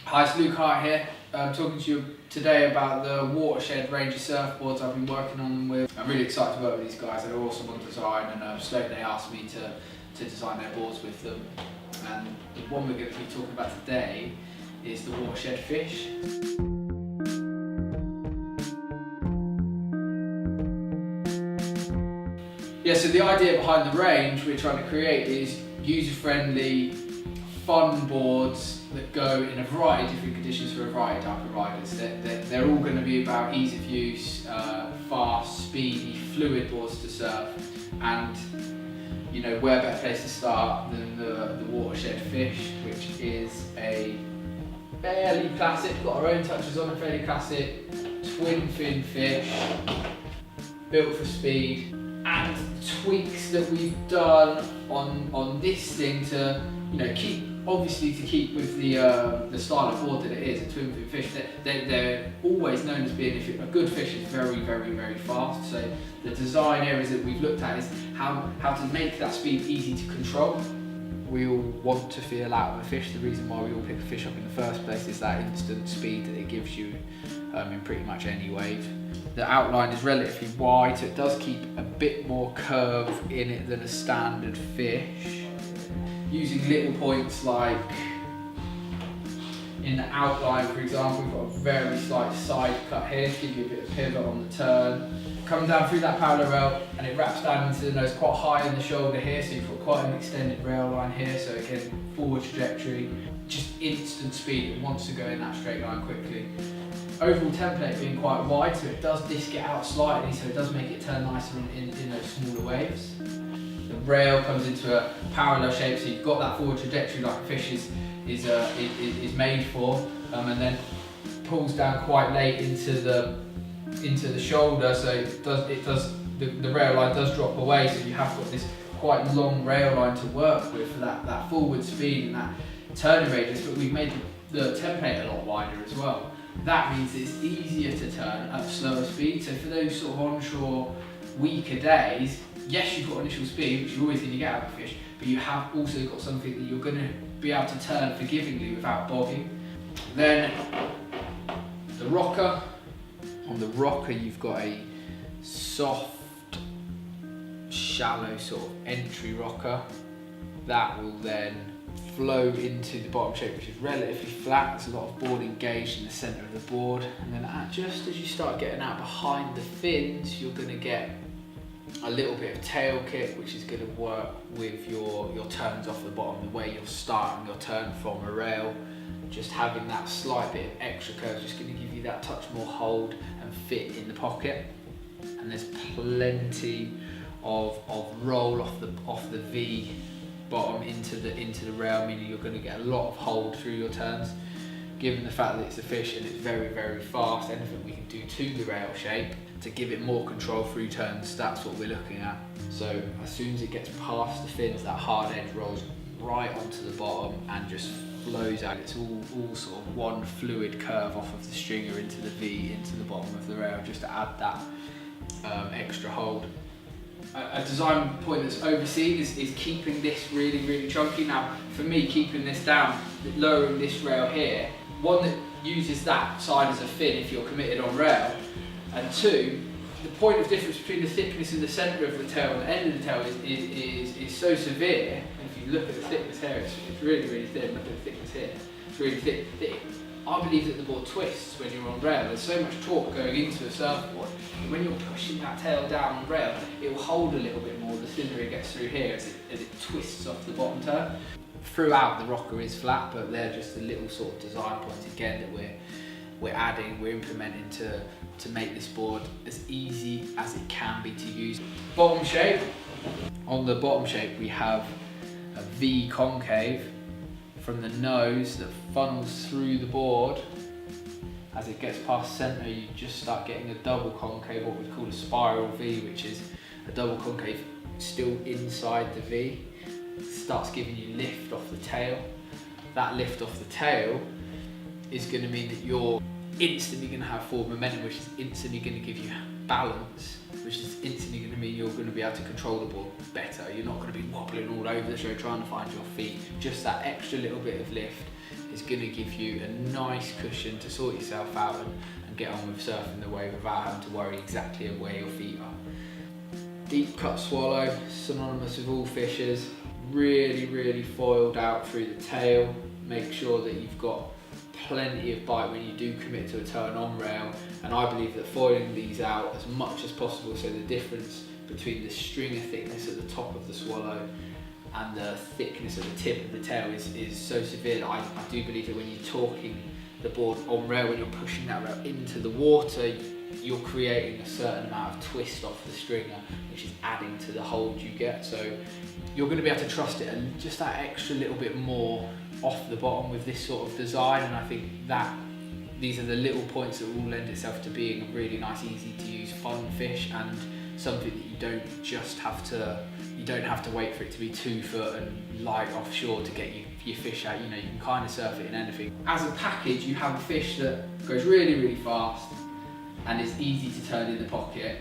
Hi, it's Luke Hart here. I'm talking to you today about the Watershed range of surfboards I've been working on them with. I'm really excited to work with these guys. They're awesome on design, and slowly they asked me to design their boards with them. And the one we're going to be talking about today is the Watershed Fish. Yeah, so the idea behind the range we're trying to create is user-friendly, fun boards that go in a variety of different conditions for a variety of type of riders. They're all going to be about ease of use, fast, speedy, fluid boards to surf, and you know, where better place to start than the Watershed Fish, which is a fairly classic, got our own touches on a fairly classic twin fin fish, built for speed, and tweaks that we've done on this thing to, you know, keep with the style of board that it is, a twin fin fish. They're always known as being, if a good fish is very, very, very fast. So the design areas that we've looked at is how to make that speed easy to control. We all want to feel out of a fish. The reason why we all pick a fish up in the first place is that instant speed that it gives you in pretty much any wave. The outline is relatively wide, so it does keep a bit more curve in it than a standard fish. Using little points like in the outline, for example, we've got a very slight side cut here to give you a bit of pivot on the turn. Coming down through that parallel rail, and it wraps down into the nose quite high in the shoulder here, so you've got quite an extended rail line here, so again, forward trajectory, just instant speed, it wants to go in that straight line quickly. Overall template being quite wide, so it does disc it out slightly, so it does make it turn nicer in those smaller waves. The rail comes into a parallel shape, so you've got that forward trajectory like a fish is made for, and then pulls down quite late into the shoulder, so the rail line does drop away, so you have got this quite long rail line to work with for that forward speed and that turning radius, but we've made the template a lot wider as well. That means it's easier to turn at slower speed, so for those sort of onshore weaker days, yes, you've got initial speed, which you're always going to get out of a fish, but you have also got something that you're going to be able to turn forgivingly without bogging. Then the rocker. On the rocker you've got a soft, shallow sort of entry rocker that will then flow into the bottom shape, which is relatively flat. There's a lot of board engaged in the centre of the board, and then just as you start getting out behind the fins, you're going to get a little bit of tail kick, which is going to work with your turns off the bottom, the way you're starting your turn from a rail. Just having that slight bit of extra curve is just going to give you that touch more hold and fit in the pocket. And there's plenty of roll off the V bottom into the rail, meaning you're going to get a lot of hold through your turns. Given the fact that it's a fish and it's very, very fast, anything we can do to the rail shape to give it more control through turns, that's what we're looking at. So as soon as it gets past the fins, that hard edge rolls right onto the bottom and just flows out. It's all sort of one fluid curve off of the stringer into the V, into the bottom of the rail, just to add that extra hold. A design point that's overseen is keeping this really, really chunky. Now, for me, keeping this down, lowering this rail here, one that uses that side as a fin if you're committed on rail, and two, the point of difference between the thickness in the centre of the tail and the end of the tail is so severe. If you look at the thickness here, it's really, really thin. Look at the thickness here, it's really thick. I believe that the board twists when you're on rail. There's so much torque going into a surfboard, and when you're pushing that tail down on rail, it will hold a little bit more the thinner it gets through here as it twists off the bottom turn. Throughout, the rocker is flat, but they're just a little sort of design points again that we're implementing to make this board as easy as it can be to use. Bottom shape. On the bottom shape we have a V concave from the nose that funnels through the board. As it gets past centre, you just start getting a double concave, what we call a spiral V, which is a double concave still inside the V. It starts giving you lift off the tail. That lift off the tail is going to mean that you're instantly going to have forward momentum, which is instantly going to give you balance, which is instantly going to mean you're going to be able to control the ball better. You're not going to be wobbling all over the show trying to find your feet. Just that extra little bit of lift is going to give you a nice cushion to sort yourself out and get on with surfing the wave without having to worry exactly where your feet are. Deep cut swallow, synonymous with all fishers, really foiled out through the tail. Make sure that you've got plenty of bite when you do commit to a turn on rail, and I believe that foiling these out as much as possible, so the difference between the stringer thickness at the top of the swallow and the thickness at the tip of the tail is so severe that I do believe that when you're torquing the board on rail, when you're pushing that rail into the water, you're creating a certain amount of twist off the stringer, which is adding to the hold you get. So you're going to be able to trust it and just that extra little bit more off the bottom with this sort of design, and I think that these are the little points that will lend itself to being a really nice, easy to use, fun fish, and something that you don't have to wait for it to be 2 foot and light offshore to get your fish out. You know, you can kind of surf it in anything. As a package, you have a fish that goes really fast and is easy to turn in the pocket,